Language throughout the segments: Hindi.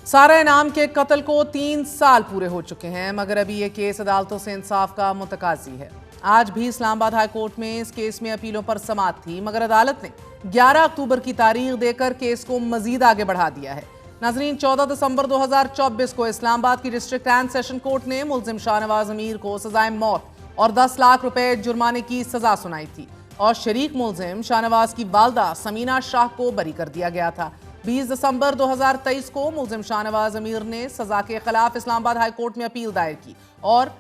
सारा इनाम के कत्ल को 3 साल पूरे हो चुके हैं, मगर अभी ये केस अदालतों से इंसाफ का मुतकाजी है। आज भी इस्लामाबाद हाई कोर्ट में इस केस में अपीलों पर समाअत थी, मगर अदालत ने 11 अक्टूबर की तारीख देकर केस को मजीद आगे बढ़ा दिया है। नाजरीन, 14 दिसंबर 2024 को इस्लामाबाद की डिस्ट्रिक्ट एंड सेशन कोर्ट ने मुलजिम शाहनवाज अमीर को सजाए मौत और 10 लाख रुपए जुर्माने की सजा सुनाई थी और शरीक मुलजिम शाहनवाज की वालदा समीना शाह को बरी कर दिया गया था। 20 दिसंबर 2023 को मुलजिम शाहनवाज अमीर ने सजा के खिलाफ इस्लामाबाद हाई कोर्ट में अपील दायर की और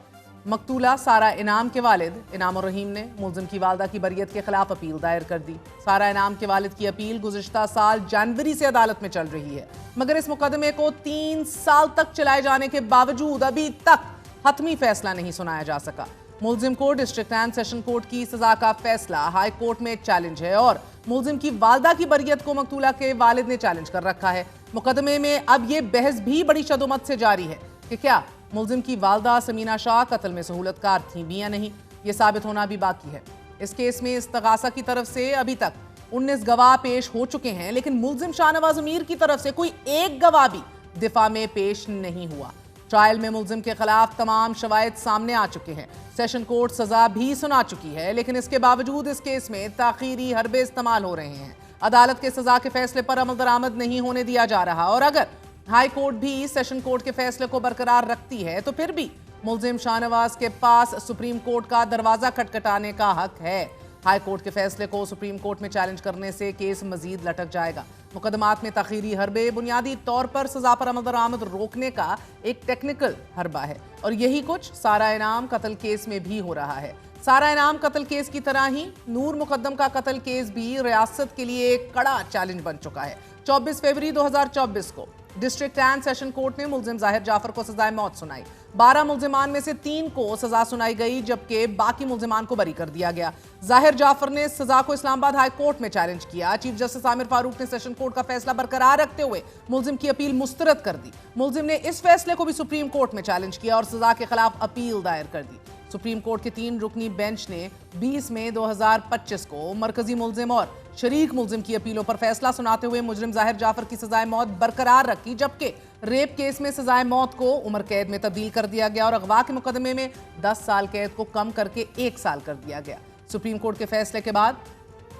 मकतूला सारा इनाम के वालिद इनाम और रहीम ने मुलजिम की वालदा की बरियत के खिलाफ अपील दायर कर दी। सारा इनाम के वालिद की अपील गुज़िश्ता साल जनवरी से अदालत में चल रही है, मगर इस मुकदमे को 3 साल तक चलाए जाने के बावजूद अभी तक हतमी फैसला नहीं सुनाया जा सका। मुलजिम को डिस्ट्रिक्ट एंड सेशन कोर्ट की सजा का फैसला हाई कोर्ट में चैलेंज है और मुलजिम की वालदा की बरियत को मकतूला के वालिद ने चैलेंज कर रखा है। मुकदमे में अब ये बहस भी बड़ी शदुमत से जारी है कि क्या मुलजिम की वालदा समीना शाह कत्ल में सहूलतकार थी भी या नहीं, ये साबित होना भी बाकी है। इस केस में इस्तगासा की तरफ से अभी तक 19 गवाह पेश हो चुके हैं, लेकिन मुलजिम शाहनवाज अमीर की तरफ से कोई एक गवाह भी दिफा में पेश नहीं हुआ। ट्रायल में मुलजिम के खिलाफ तमाम शवाहिद सामने आ चुके हैं। सेशन कोर्ट सजा भी सुना चुकी है, लेकिन इसके बावजूद इस केस में ताखीरी हरबे इस्तेमाल हो रहे हैं। अदालत के सजा के फैसले पर अमल दरामद नहीं होने दिया जा रहा और अगर हाई कोर्ट भी सेशन कोर्ट के फैसले को बरकरार रखती है तो फिर भी मुलजिम शाहनवाज के पास सुप्रीम कोर्ट का दरवाजा खटखटाने का हक है। हाई कोर्ट के फैसले को सुप्रीम कोर्ट में चैलेंज करने से केस मजीद लटक जाएगा। मुकदमात में तखीरी हरबे बुनियादी तौर पर सजा पर अमल दरामद रोकने का एक टेक्निकल हरबा है और यही कुछ सारा इनाम कत्ल केस में भी हो रहा है। सारा इनाम कत्ल केस की तरह ही नूर मुकद्दम का कत्ल केस भी रियासत के लिए एक कड़ा चैलेंज बन चुका है। 24 फरवरी 2024 को डिस्ट्रिक्ट एंड सेशन कोर्ट ने मुलजिम जाहिर जाफर को सजाए मौत सुनाई। 12 मुलजिमान में से 3 को सजा सुनाई गई, जबकि बाकी मुलजिमान को बरी कर दिया गया। जाहिर जाफर ने सजा को इस्लामाबाद हाई कोर्ट में चैलेंज किया। चीफ जस्टिस आमिर फारूक ने सेशन कोर्ट का फैसला बरकरार रखते हुए मुलजिम की अपील मुस्तरद कर दी। मुलजिम ने इस फैसले को भी सुप्रीम कोर्ट में चैलेंज किया और सजा के खिलाफ अपील दायर कर दी। सुप्रीम कोर्ट के 3 रुकनी बेंच ने 20 मई 2025 को मरकजी मुलजिम और शरीक मुलजिम की अपीलों पर फैसला सुनाते हुए मुजरिम जाहिर जाफर की सजाए मौत बरकरार रखी, जबकि रेप केस में सजाए मौत को उम्र कैद में तब्दील कर दिया गया और अगवा के मुकदमे में 10 साल कैद को कम करके 1 साल कर दिया गया। सुप्रीम कोर्ट के फैसले के बाद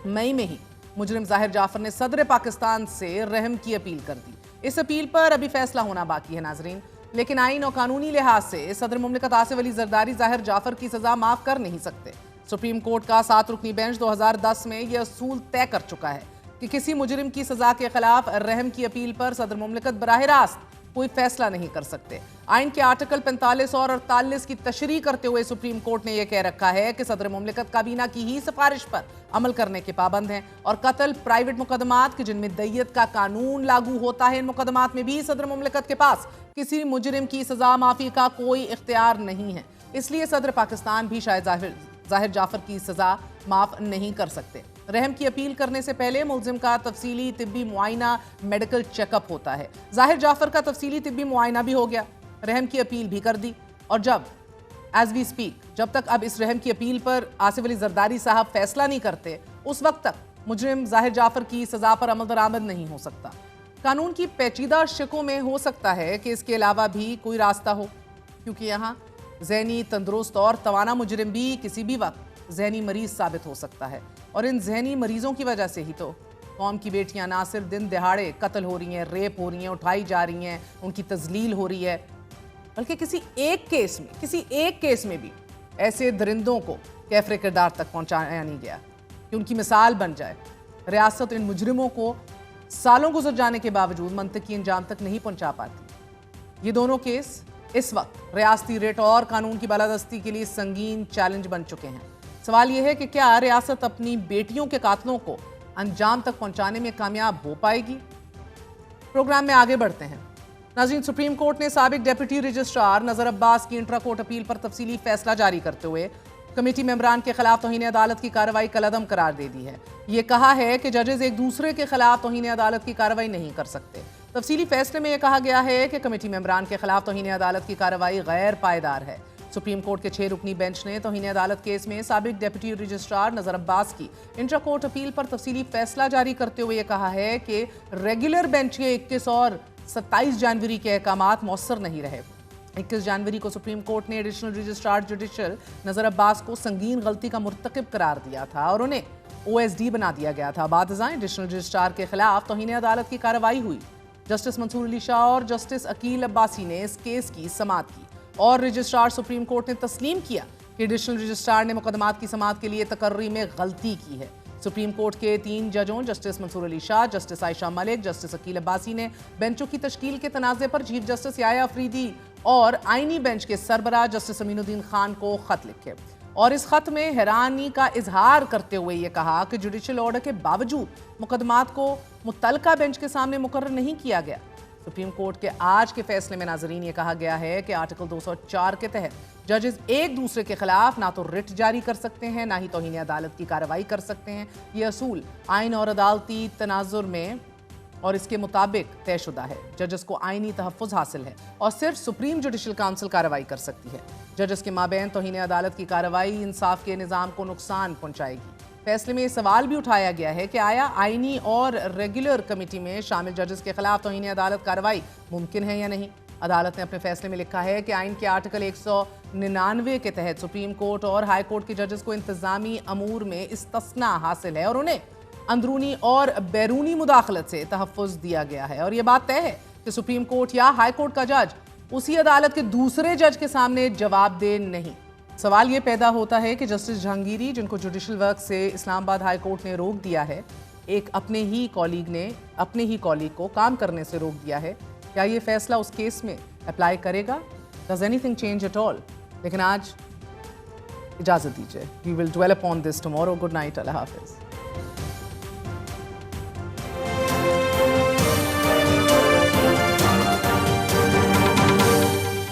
मई में ही मुजरिम जाहिर जाफर ने सदर पाकिस्तान से रहम की अपील कर दी। इस अपील पर अभी फैसला होना बाकी है नाजरीन, लेकिन आईन और कानूनी लिहाज से सदर मुमलिकत आसिफ अली जरदारी जाहिर जाफर की सजा माफ कर नहीं सकते। सुप्रीम कोर्ट का 7 रुकनी बेंच 2010 में यह असूल तय कर चुका है कि किसी मुजरिम की सजा के खिलाफ रहम की अपील पर सदर मुमलिकत बराह रास्त कोई फैसला नहीं कर सकते। आइन के आर्टिकल 45 और 48 की तशरीह करते हुए सुप्रीम कोर्ट ने यह कह रखा है कि सदर मुमलिकत काबीना की ही सिफारिश पर अमल करने के पाबंद हैं और कत्ल प्राइवेट मुकदमात के जिनमें दैयत का कानून लागू होता है, इन मुकदमात में भी सदर मुमलिकत के पास किसी मुजरिम की सजा माफी का कोई इख्तियार नहीं है। इसलिए सदर पाकिस्तान भी शायद जाहिर जाफर की सजा माफ नहीं कर सकते। रहम की अपील करने से पहले मुलजिम का तफसीली तिब्बी मुआयना मेडिकल चेकअप होता है। जाहिर जाफर का तफसीली तिब्बी मुआयना भी हो गया, रहम की अपील भी कर दी और जब एज वी स्पीक जब तक अब इस रहम की अपील पर आसिफ अली जरदारी साहब फैसला नहीं करते, उस वक्त तक मुजरिम जाहिर जाफर की सजा पर अमल दरामद नहीं हो सकता। कानून की पेचीदा शिकों में हो सकता है कि इसके अलावा भी कोई रास्ता हो, क्योंकि यहाँ ज़हनी तंदुरुस्त और तवाना मुजरिम भी किसी भी वक्त ज़हनी मरीज साबित हो सकता है और इन ज़हनी मरीजों की वजह से ही तो कौम की बेटियां ना सिर्फ दिन दिहाड़े कत्ल हो रही हैं, रेप हो रही हैं, उठाई जा रही हैं, उनकी तजलील हो रही है, बल्कि किसी एक केस में भी ऐसे दरिंदों को कैफरे किरदार तक पहुंचाया नहीं गया कि उनकी मिसाल बन जाए। रियासत इन मुजरिमों को सालों गुजर जाने के बावजूद मंतकी अंजाम तक नहीं पहुंचा पाती। ये दोनों केस इस वक्त रियासती रेट और कानून की बालादस्ती के लिए संगीन चैलेंज बन चुके हैं। सवाल यह है कि क्या रियासत अपनी बेटियों के कातलों को अंजाम तक पहुंचाने में कामयाब हो पाएगी? प्रोग्राम में आगे बढ़ते हैं नाज़रीन। सुप्रीम कोर्ट ने साबिक डेप्यूटी रजिस्ट्रार नजर अब्बास की इंट्रा कोर्ट अपील पर तफसीली फैसला जारी करते हुए कमेटी मेंबरान के खिलाफ तौहीन अदालत की कार्रवाई कलअदम करार दे दी है। ये कहा है कि जजेस एक दूसरे के खिलाफ तौहीन अदालत की कार्रवाई नहीं कर सकते। तफसीली फैसले में यह कहा गया है कि कमेटी मेंबरान के खिलाफ तौहीन अदालत की कार्रवाई गैर पायदार है। सुप्रीम कोर्ट के 6 रुकनी बेंच ने तौहीन अदालत केस में साबिक डेप्यूटी रजिस्ट्रार नजर अब्बास की इंट्रा कोर्ट अपील पर तफसीली फैसला जारी करते हुए यह कहा है कि रेगुलर बेंच के 21 और 27 जनवरी के अहकामात मौसर नहीं रहे। 21 जनवरी को सुप्रीम कोर्ट ने एडिशनल रजिस्ट्रार जुडिशल नजर अब्बास को संगीन गलती का मुर्तकिब करार दिया था और उन्हें OSD बना दिया गया था। बादशाह एडिशनल रजिस्ट्रार के खिलाफ तौहीन अदालत की कार्रवाई हुई। जस्टिस मंसूर अली शाह और जस्टिस अकील अब्बासी ने इस केस की समाअत की और रजिस्ट्रार सुप्रीम कोर्ट ने तस्लीम किया कि एडिशनल रजिस्ट्रार ने मुकदमात की समाअत के लिए तकर्री में गलती की है। सुप्रीम कोर्ट के 3 जजों justice Mansoor Ali Shah, justice Ayesha Malik, justice Aqeel Abbasi ने बेंचों की तश्कील के तनाज़े पर चीफ जस्टिस याया अफरीदी और आईनी बेंच के सरबराह जस्टिस अमीनुद्दीन खान को खत लिखे और इस खत में हैरानी का इजहार करते हुए ये कहा कि जुडिशल ऑर्डर के बावजूद मुकदमात को मुतलका बेंच के सामने मुकर्रर नहीं किया गया। सुप्रीम कोर्ट के आज के फैसले में नाजरीन ये कहा गया है कि आर्टिकल 204 के तहत जजेस एक दूसरे के खिलाफ ना तो रिट जारी कर सकते हैं, ना ही तौहीन अदालत की कार्रवाई कर सकते हैं। ये असूल आइन और अदालती तनाजुर में और इसके मुताबिक तयशुदा है। जजेस को आइनी तहफ़्फ़ुज़ हासिल है और सिर्फ सुप्रीम जुडिशल काउंसिल कार्रवाई कर सकती है। जजेस के माबैन तौहीन अदालत की कार्रवाई इंसाफ के निज़ाम को नुकसान पहुँचाएगी। फैसले में ये सवाल भी उठाया गया है कि आया आइनी और रेगुलर कमेटी में शामिल जजेस के खिलाफ तौहीन अदालत कार्रवाई मुमकिन है या नहीं। अदालत ने अपने फैसले में लिखा है कि आइन के आर्टिकल 199 के तहत सुप्रीम कोर्ट और हाई कोर्ट के जजेस को इंतजामी अमूर में इस्तिस्ना हासिल है और उन्हें अंदरूनी और बैरूनी मुदाखलत से तहफ़्फ़ुज़ दिया गया है। और ये बात तय है कि सुप्रीम कोर्ट या हाई कोर्ट का जज उसी अदालत के दूसरे जज के सामने जवाब दे नहीं। सवाल ये पैदा होता है कि जस्टिस जहांगीरी, जिनको जुडिशल वर्क से इस्लामाबाद हाई कोर्ट ने रोक दिया है, एक अपने ही कॉलीग को काम करने से रोक दिया है, क्या ये फैसला उस केस में अप्लाई करेगा? Does anything change at all? लेकिन आज इजाज़त दीजिए, we will dwell upon this tomorrow. Good night, अल्लाह हाफिज़।